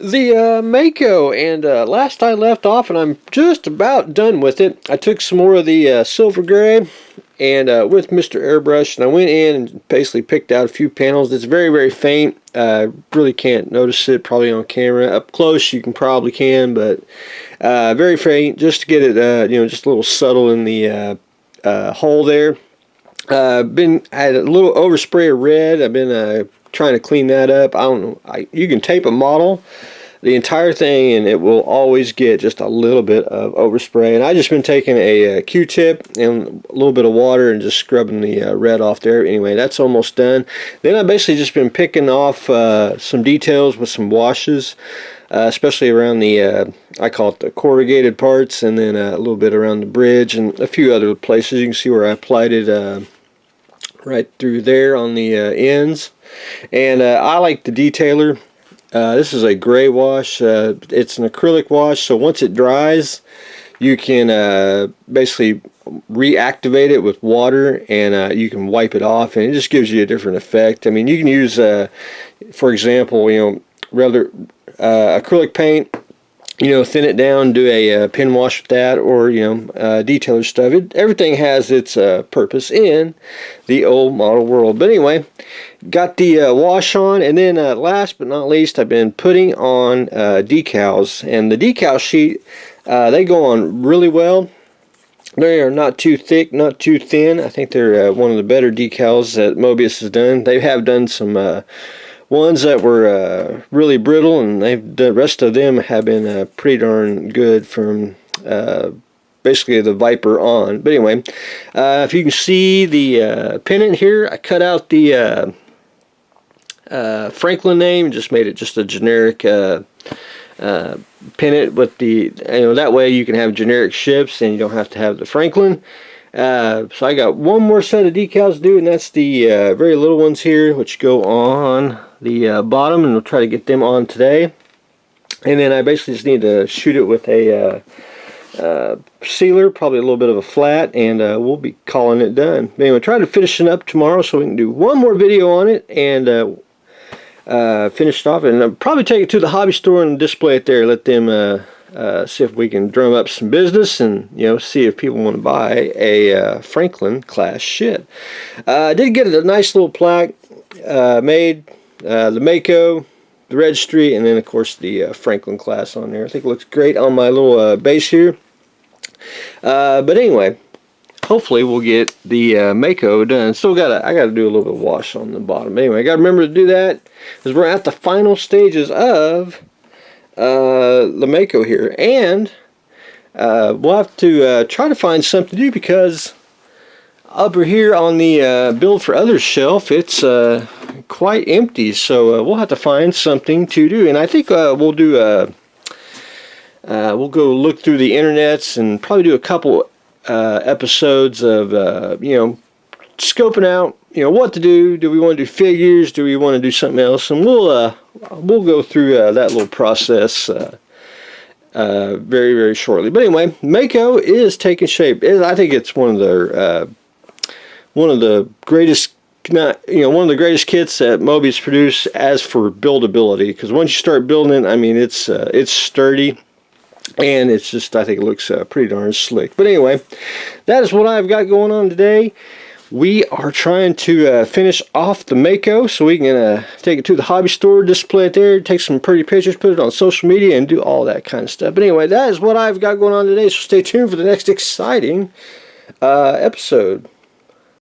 The Mako, and last I left off, and I'm just about done with it, I took some more of the silver gray and with Mr. Airbrush, and I went in and basically picked out a few panels. It's very, very faint. Really can't notice it probably on camera. Up close you probably can, but very faint, just to get it just a little subtle in the hole there. I had a little overspray of red. I've been trying to clean that up. I don't know. You can tape a model, the entire thing, and it will always get just a little bit of overspray. And I just been taking a Q-tip and a little bit of water and just scrubbing the red off there. Anyway, that's almost done. Then I basically just been picking off some details with some washes, especially around the I call it the corrugated parts, and then a little bit around the bridge and a few other places. You can see where I applied it right through there on the ends. And I like the detailer. This is a gray wash. It's an acrylic wash, so once it dries, you can basically reactivate it with water, and you can wipe it off, and it just gives you a different effect. I mean, you can use, for example, rather acrylic paint, thin it down, do a pin wash with that, or detailer stuff. Everything has its purpose in the old model world. But anyway, got the wash on, and then last but not least, I've been putting on decals. And the decal sheet, they go on really well. They are not too thick, not too thin. I think they're one of the better decals that Mobius has done. They have done some ones that were really brittle, and the rest of them have been pretty darn good from basically the Viper on. But anyway, if you can see the pennant here, I cut out the Franklin name, just made it just a generic pennant with the, that way you can have generic ships and you don't have to have the Franklin. So I got one more set of decals to do, and that's the very little ones here, which go on the bottom, and we'll try to get them on today. And then I basically just need to shoot it with a sealer, probably a little bit of a flat, and we'll be calling it done. Anyway, try to finish it up tomorrow so we can do one more video on it and finish it off, and I'll probably take it to the hobby store and display it there. Let them see if we can drum up some business, and see if people want to buy a Franklin class ship. I did get a nice little plaque made, the Mako, the registry, and then of course the Franklin class on there. I think it looks great on my little base here. But anyway, hopefully we'll get the Mako done. Still I gotta do a little bit of wash on the bottom. Anyway, I gotta remember to do that because we're at the final stages of the Mako here, and we'll have to try to find something to do, because over here on the build for others shelf, it's quite empty, so we'll have to find something to do. And I think we'll do we'll go look through the internets and probably do a couple episodes of scoping out what to do. Do we want to do figures? Do we want to do something else? And we'll go through that little process very, very shortly. But anyway, Mako is taking shape. I think it's one of the greatest, one of the greatest kits that Mobius produced as for buildability. Because once you start building it, I mean, it's sturdy. And it's just, I think it looks pretty darn slick. But anyway, that is what I've got going on today. We are trying to finish off the Mako so we can take it to the hobby store, display it there, take some pretty pictures, put it on social media, and do all that kind of stuff. But anyway, that is what I've got going on today, so stay tuned for the next exciting episode.